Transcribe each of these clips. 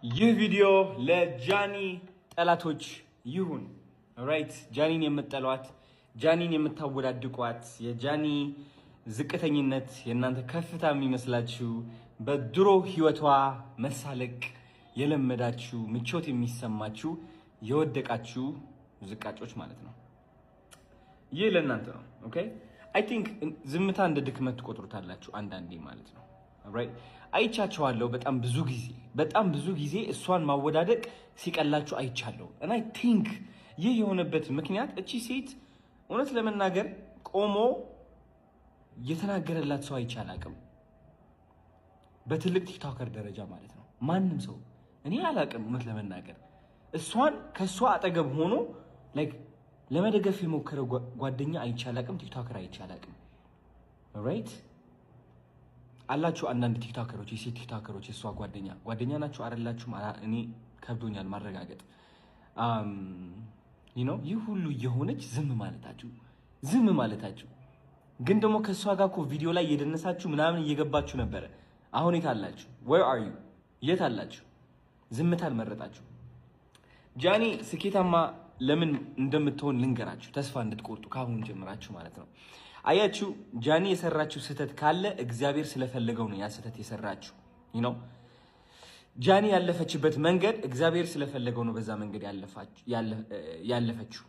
ይህ ቪዲዮ ለጃኒ ጠላቶች ይሁን። ኦልራይት ጃኒን የምትጠሏት፣ ጃኒን የምታወዳድቋት፣ የጃኒ ዝቅተኝነት የእናንተ ከፍታ የሚመስላችሁ፣ በድሮ ህይወቷ መሳለቅ የለመዳችሁ፣ ምቾት የሚሰማችሁ የወደቃችሁ ዝቃጮች ማለት ነው። ይህ ለእናንተ ነው። ኦኬ አይ ቲንክ ዝምታ እንደ ድክመት ትቆጥሩታላችሁ አንዳንዴ ማለት ነው። ኦልራይት አይቻቸዋለሁ በጣም ብዙ ጊዜ እሷን ማወዳደቅ ሲቀላችሁ አይቻለሁ። እና አይ ቲንክ ይህ የሆነበት ምክንያት እቺ ሴት እውነት ለመናገር ቆሞ የተናገረላት ሰው አይቻላቅም። በትልቅ ቲክቶከር ደረጃ ማለት ነው። ማንም ሰው እኔ አላቅም እውነት ለመናገር እሷን ከሷ አጠገብ ሆኖ ላይክ ለመደገፍ የሞከረ ጓደኛ አይቻላቅም፣ ቲክቶከር አይቻላቅም። ኦልራይት አላችሁ አንዳንድ ቲክቶከሮች፣ የሴት ቲክቶከሮች የሷ ጓደኛ ናችሁ አይደላችሁም? እኔ ከብዶኛል ማረጋገጥ። ይህ ሁሉ የሆነች ዝም ማለታችሁ ግን ደግሞ ከሷ ጋር እኮ ቪዲዮ ላይ እየደነሳችሁ ምናምን እየገባችሁ ነበረ። አሁን የት አላችሁ? where are you? የት አላችሁ? ዝምታን መረጣችሁ። ጃኒ ስኬታማ ለምን እንደምትሆን ልንገራችሁ፣ ተስፋ እንድትቆርጡ ካሁን ጀምራችሁ ማለት ነው። አያችሁ ጃኒ የሰራችሁ ስህተት ካለ እግዚአብሔር ስለፈለገው ነው ያ ስህተት የሰራችሁ። ጃኒ ያለፈችበት መንገድ እግዚአብሔር ስለፈለገው ነው በዛ መንገድ ያለፈችው።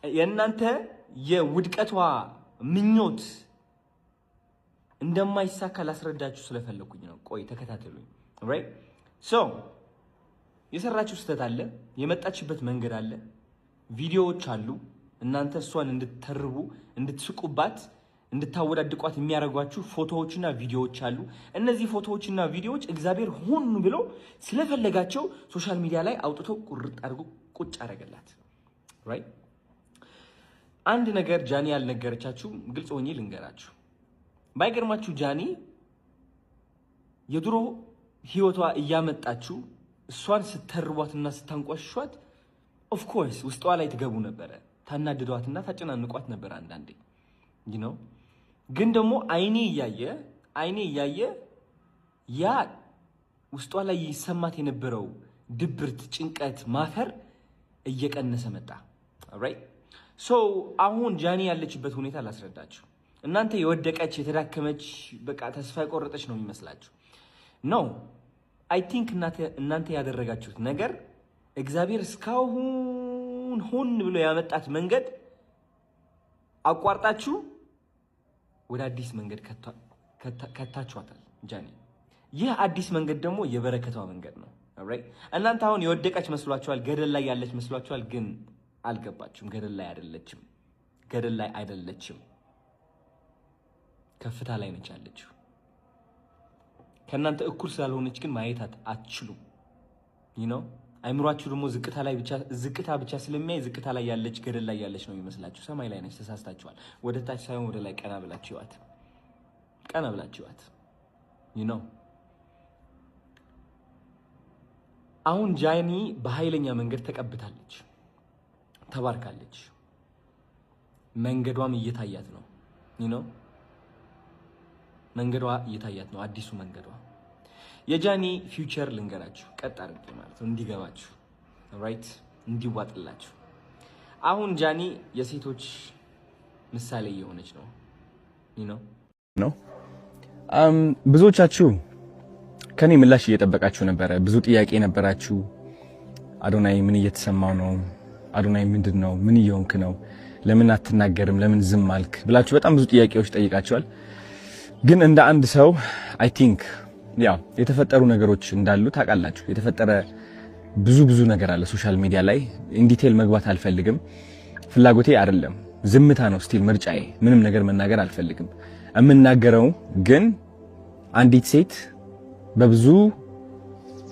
የእናንተ የውድቀቷ ምኞት እንደማይሳካ ላስረዳችሁ ስለፈለኩኝ ነው። ቆይ ተከታተሉኝ። ራይት ሶ የሰራችሁ ስህተት አለ፣ የመጣችበት መንገድ አለ፣ ቪዲዮዎች አሉ። እናንተ እሷን እንድትተርቡ እንድትስቁባት እንድታወዳድቋት የሚያደርጓችሁ ፎቶዎችና ቪዲዮዎች አሉ። እነዚህ ፎቶዎችና ቪዲዮዎች እግዚአብሔር ሆን ብሎ ስለፈለጋቸው ሶሻል ሚዲያ ላይ አውጥቶ ቁርጥ አድርጎ ቁጭ አደረገላት። ራይት አንድ ነገር ጃኒ ያልነገረቻችሁ ግልጽ ሆኜ ልንገራችሁ። ባይገርማችሁ ጃኒ የድሮ ህይወቷ እያመጣችሁ እሷን ስተርቧትና ስታንቋሿት ኦፍ ኮርስ ውስጧ ላይ ትገቡ ነበረ፣ ታናድዷትና ታጨናንቋት ነበር አንዳንዴ ግን ደግሞ አይኔ እያየ ያ ውስጧ ላይ ይሰማት የነበረው ድብርት፣ ጭንቀት፣ ማፈር እየቀነሰ መጣ። ኦልራይት ሶ አሁን ጃኒ ያለችበት ሁኔታ ላስረዳችሁ። እናንተ የወደቀች የተዳከመች በቃ ተስፋ የቆረጠች ነው የሚመስላችሁ። ኖ አይ ቲንክ እናንተ ያደረጋችሁት ነገር እግዚአብሔር እስካሁን ሆን ብሎ ያመጣት መንገድ አቋርጣችሁ ወደ አዲስ መንገድ ከታችኋታል ጃኒ። ይህ አዲስ መንገድ ደግሞ የበረከቷ መንገድ ነው። ኦልራይት እናንተ አሁን የወደቀች መስሏችኋል፣ ገደል ላይ ያለች መስሏችኋል። ግን አልገባችሁም። ገደል ላይ አይደለችም። ከፍታ ላይ ነች ያለችው። ከእናንተ እኩል ስላልሆነች ግን ማየት አትችሉም። አይምሯችሁ ደግሞ ዝቅታ ብቻ ስለሚያይ ዝቅታ ላይ ያለች ገደል ላይ ያለች ነው የሚመስላችሁ። ሰማይ ላይ ነች። ተሳስታችኋል። ወደ ታች ሳይሆን ወደ ላይ ቀና ብላችኋት አሁን ጃኒ በኃይለኛ መንገድ ተቀብታለች፣ ተባርካለች። መንገዷም እየታያት ነው። መንገዷ እየታያት ነው፣ አዲሱ መንገዷ። የጃኒ ፊውቸር ልንገራችሁ ቀጥ አድርጌ ማለት ነው እንዲገባችሁ፣ ራይት እንዲዋጥላችሁ። አሁን ጃኒ የሴቶች ምሳሌ እየሆነች ነው። ብዙዎቻችሁ ከኔ ምላሽ እየጠበቃችሁ ነበረ። ብዙ ጥያቄ ነበራችሁ። አዶናይ ምን እየተሰማው ነው? አዶናይ ምንድነው? ምን እየሆንክ ነው? ለምን አትናገርም? ለምን ዝም አልክ? ብላችሁ በጣም ብዙ ጥያቄዎች ጠይቃችኋል። ግን እንደ አንድ ሰው አይ ቲንክ የተፈጠሩ ነገሮች እንዳሉ ታውቃላችሁ። የተፈጠረ ብዙ ነገር አለ ሶሻል ሚዲያ ላይ። ኢንዲቴል መግባት አልፈልግም፣ ፍላጎቴ አይደለም። ዝምታ ነው ስቲል ምርጫዬ። ምንም ነገር መናገር አልፈልግም። የምናገረው ግን አንዲት ሴት በብዙ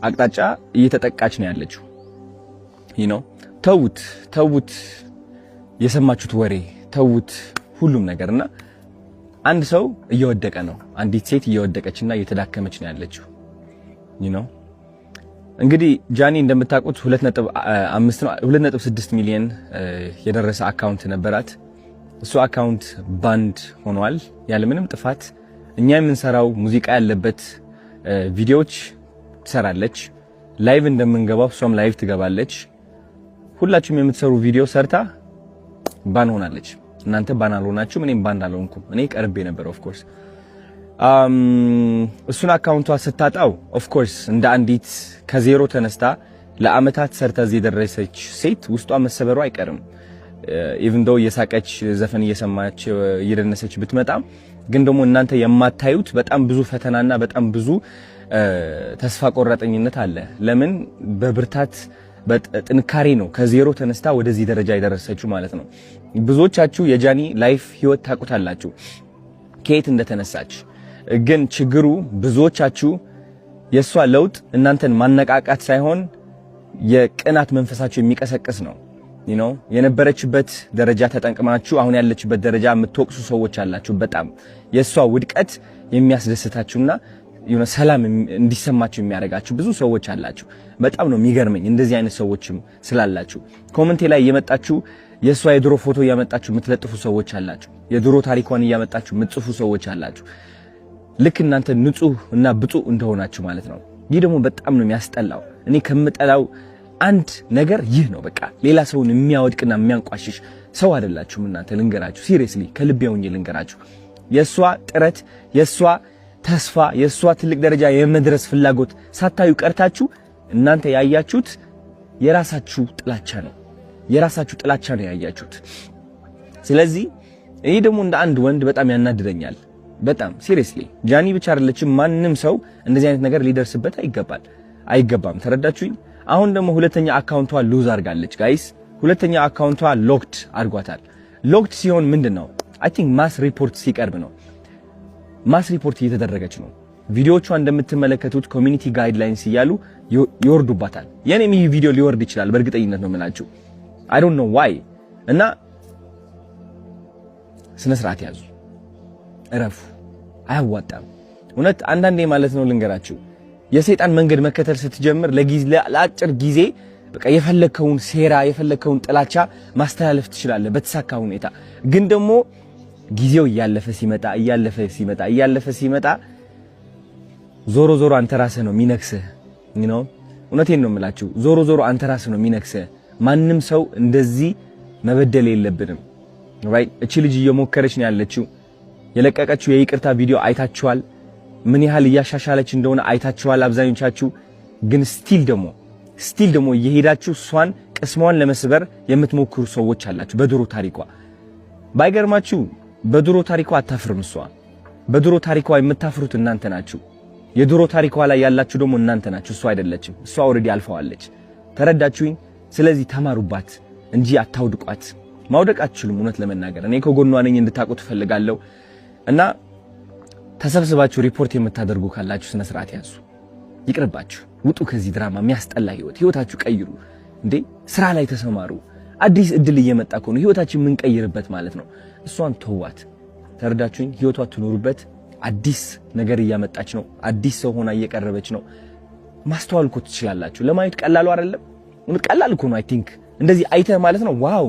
አቅጣጫ እየተጠቃች ነው ያለችው። ተውት የሰማችሁት ወሬ፣ ተውት ሁሉም ነገርና አንድ ሰው እየወደቀ ነው። አንዲት ሴት እየወደቀችና እየተዳከመች ነው ያለችው። እንግዲህ ጃኒ እንደምታውቁት 2.6 ሚሊዮን የደረሰ አካውንት ነበራት። እሱ አካውንት ባንድ ሆኗል ያለምንም ጥፋት። እኛ የምንሰራው ሙዚቃ ያለበት ቪዲዮዎች ትሰራለች፣ ላይቭ እንደምንገባው እሷም ላይቭ ትገባለች። ሁላችሁም የምትሰሩ ቪዲዮ ሰርታ ባን ሆናለች። እናንተ ባን አልሆናችሁም፣ እኔም ባን አልሆንኩም። እኔ ቀርቤ ነበር ኦፍ ኮርስ። እሱን አካውንቷ ስታጣው ኦፍ ኮርስ እንደ አንዲት ከዜሮ ተነስታ ለአመታት ሰርታ እዚህ የደረሰች ሴት ውስጧ መሰበሩ አይቀርም። ኢቭን ዶ እየሳቀች ዘፈን እየሰማች እየደነሰች ብትመጣም ግን ደግሞ እናንተ የማታዩት በጣም ብዙ ፈተናና በጣም ብዙ ተስፋ ቆራጠኝነት አለ። ለምን በብርታት በጥንካሬ ነው ከዜሮ ተነስታ ወደዚህ ደረጃ የደረሰችው ማለት ነው። ብዙዎቻችሁ የጃኒ ላይፍ ህይወት ታውቁታላችሁ ከየት እንደተነሳች። ግን ችግሩ ብዙዎቻችሁ የሷ ለውጥ እናንተን ማነቃቃት ሳይሆን የቅናት መንፈሳችሁ የሚቀሰቅስ ነው። የነበረችበት ደረጃ ተጠንቅማችሁ አሁን ያለችበት ደረጃ የምትወቅሱ ሰዎች አላችሁ። በጣም የሷ ውድቀት የሚያስደስታችሁና ሰላም እንዲሰማችሁ የሚያደርጋችሁ ብዙ ሰዎች አላችሁ። በጣም ነው የሚገርመኝ እንደዚህ አይነት ሰዎችም ስላላችሁ። ኮሜንት ላይ እየመጣችሁ የሷ የድሮ ፎቶ እያመጣችሁ የምትለጥፉ ሰዎች አላችሁ። የድሮ ታሪኳን እያመጣችሁ የምትጽፉ ሰዎች አላችሁ። ልክ እናንተ ንጹህ እና ብፁዕ እንደሆናችሁ ማለት ነው። ይህ ደግሞ በጣም ነው የሚያስጠላው። እኔ ከምጠላው አንድ ነገር ይህ ነው። በቃ ሌላ ሰውን የሚያወድቅና የሚያንቋሽሽ ሰው አይደላችሁም እናንተ። ልንገራችሁ፣ ሲሪየስሊ ከልቤ ሆኜ ልንገራችሁ። የሷ ጥረት፣ የሷ ተስፋ፣ የሷ ትልቅ ደረጃ የመድረስ ፍላጎት ሳታዩ ቀርታችሁ እናንተ ያያችሁት የራሳችሁ ጥላቻ ነው። የራሳችሁ ጥላቻ ነው ያያችሁት። ስለዚህ ይሄ ደግሞ እንደ አንድ ወንድ በጣም ያናድደኛል። በጣም ሲሪየስሊ ጃኒ ብቻ አይደለችም፣ ማንም ሰው እንደዚህ አይነት ነገር ሊደርስበት አይገባም። ተረዳችሁኝ? አሁን ደግሞ ሁለተኛ አካውንቷ ሉዝ አድርጋለች ጋይስ። ሁለተኛ አካውንቷ ሎክድ አድርጓታል። ሎክድ ሲሆን ምንድነው? አይ ቲንክ ማስ ሪፖርት ሲቀርብ ነው። ማስ ሪፖርት እየተደረገች ነው። ቪዲዮቿ እንደምትመለከቱት ኮሚኒቲ ጋይድላይንስ እያሉ ይወርዱባታል። የኔም ይህ ቪዲዮ ሊወርድ ይችላል በእርግጠኝነት ነው የምላችሁ። አይ ዶንት ኖ ዋይ። እና ስነ ስርዓት ያዙ፣ እረፉ። አያዋጣም እውነት። አንዳንዴ ማለት ነው ልንገራችሁ፣ የሰይጣን መንገድ መከተል ስትጀምር ለአጭር ጊዜ በቃ የፈለከውን ሴራ የፈለከውን ጥላቻ ማስተላለፍ ትችላለህ በተሳካ ሁኔታ። ግን ደግሞ ጊዜው እያለፈ ሲመጣ ዞሮ ዞሮ አንተ ራስህ ነው የሚነክስህ። እውነቴን ነው የምላችሁ፣ ዞሮ አንተ ራስህ ነው የሚነክስህ። ማንም ሰው እንደዚህ መበደል የለብንም። ራይት? እቺ ልጅ እየሞከረች ነው ያለችው። የለቀቀችው የይቅርታ ቪዲዮ አይታችኋል። ምን ያህል እያሻሻለች እንደሆነ አይታችኋል አብዛኞቻችሁ። ግን ስቲል ደግሞ እየሄዳችሁ እሷን ቅስሟን ለመስበር የምትሞክሩ ሰዎች አላችሁ በድሮ ታሪኳ። ባይገርማችሁ በድሮ ታሪኳ አታፍርም እሷ። በድሮ ታሪኳ የምታፍሩት እናንተ ናችሁ። የድሮ ታሪኳ ላይ ያላችሁ ደግሞ እናንተ ናችሁ፣ እሷ አይደለችም። እሷ ኦልሬዲ አልፈዋለች። ተረዳችሁኝ? ስለዚህ ተማሩባት እንጂ አታውድቋት። ማውደቅ አትችሉም። እውነት ለመናገር እኔ ከጎኗ ነኝ እንድታውቁት ፈልጋለሁ። እና ተሰብስባችሁ ሪፖርት የምታደርጉ ካላችሁ ስነ ስርዓት ያዙ። ይቅርባችሁ፣ ውጡ ከዚህ ድራማ። የሚያስጠላ ህይወታችሁ ቀይሩ። እንዴ ስራ ላይ ተሰማሩ። አዲስ እድል እየመጣ እኮ ነው፣ ህይወታችን የምንቀይርበት ማለት ነው። እሷን ተዋት። ተረዳችሁኝ? ህይወቷ ትኖሩበት። አዲስ ነገር እያመጣች ነው። አዲስ ሰው ሆና እየቀረበች ነው። ማስተዋል እኮ ትችላላችሁ። ለማየት ቀላሉ አይደለም። ቀላል እኮ ነው። አይ ቲንክ እንደዚህ አይተህ ማለት ነው ዋው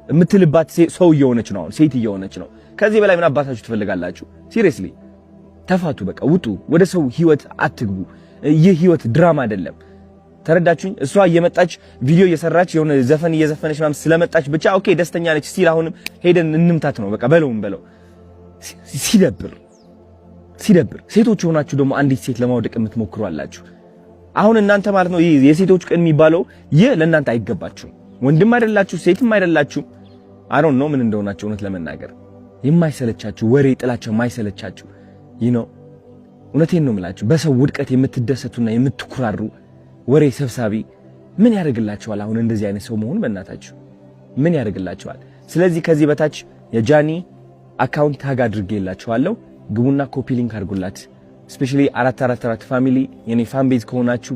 የምትልባት ሰው እየሆነች ነው። አሁን ሴት እየሆነች ነው። ከዚህ በላይ ምን አባታችሁ ትፈልጋላችሁ? ሲሪየስሊ ተፋቱ። በቃ ውጡ። ወደ ሰው ህይወት አትግቡ። ይህ ህይወት ድራማ አይደለም። ተረዳችሁኝ? እሷ እየመጣች ቪዲዮ እየሰራች የሆነ ዘፈን እየዘፈነች ምናምን ስለመጣች ብቻ ኦኬ ደስተኛ ነች ሲል አሁንም ሄደን እንምታት ነው። በቃ በለው። ሲደብር ሴቶች ሆናችሁ ደግሞ አንዲት ሴት ለማውደቅ የምትሞክሩ አላችሁ። አሁን እናንተ ማለት ነው የሴቶች ቀን የሚባለው ይህ ለእናንተ አይገባችሁም። ወንድም አይደላችሁ፣ ሴትም አይደላችሁ። አይ ዶንት ኖ ምን እንደሆናችሁ እውነት ለመናገር የማይሰለቻችሁ ወሬ ጥላቸው የማይሰለቻችሁ እውነቴን ነው የምላችሁ። በሰው ውድቀት የምትደሰቱና የምትኩራሩ ወሬ ሰብሳቢ ምን ያደርግላችኋል? አሁን እንደዚህ አይነት ሰው መሆን በእናታችሁ ምን ያደርግላችኋል? ስለዚህ ከዚህ በታች የጃኒ አካውንት ታግ አድርጌላችኋለሁ። ግቡና ኮፒ ሊንክ አድርጉላት። ስፔሻሊ 444 ፋሚሊ የኔ ፋን ቤዝ ከሆናችሁ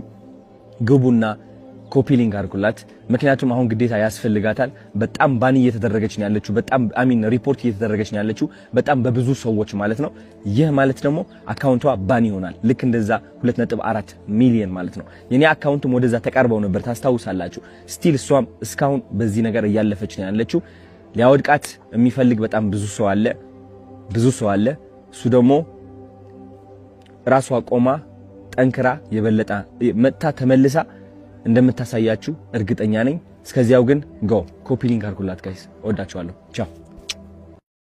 ግቡና ኮፒ ሊንክ አድርጉላት። ምክንያቱም አሁን ግዴታ ያስፈልጋታል። በጣም ባኒ እየተደረገች ነው ያለችው። በጣም ሪፖርት እየተደረገች ነው ያለችው በጣም በብዙ ሰዎች ማለት ነው። ይህ ማለት ደግሞ አካውንቷ ባኒ ይሆናል። ልክ እንደዛ 2.4 ሚሊዮን ማለት ነው። የኔ አካውንትም ወደዛ ተቃርበው ነበር ታስታውሳላችሁ። ስቲል እሷም እስካሁን በዚህ ነገር እያለፈች ነው ያለችው። ሊያወድቃት የሚፈልግ በጣም ብዙ ሰው አለ። እሱ ደግሞ ራሷ ቆማ ጠንክራ የበለጠ መጥታ ተመልሳ እንደምታሳያችሁ እርግጠኛ ነኝ። እስከዚያው ግን ኮፒ ሊንክ አድርጉላት ጋይስ። ወዳችኋለሁ። ቻው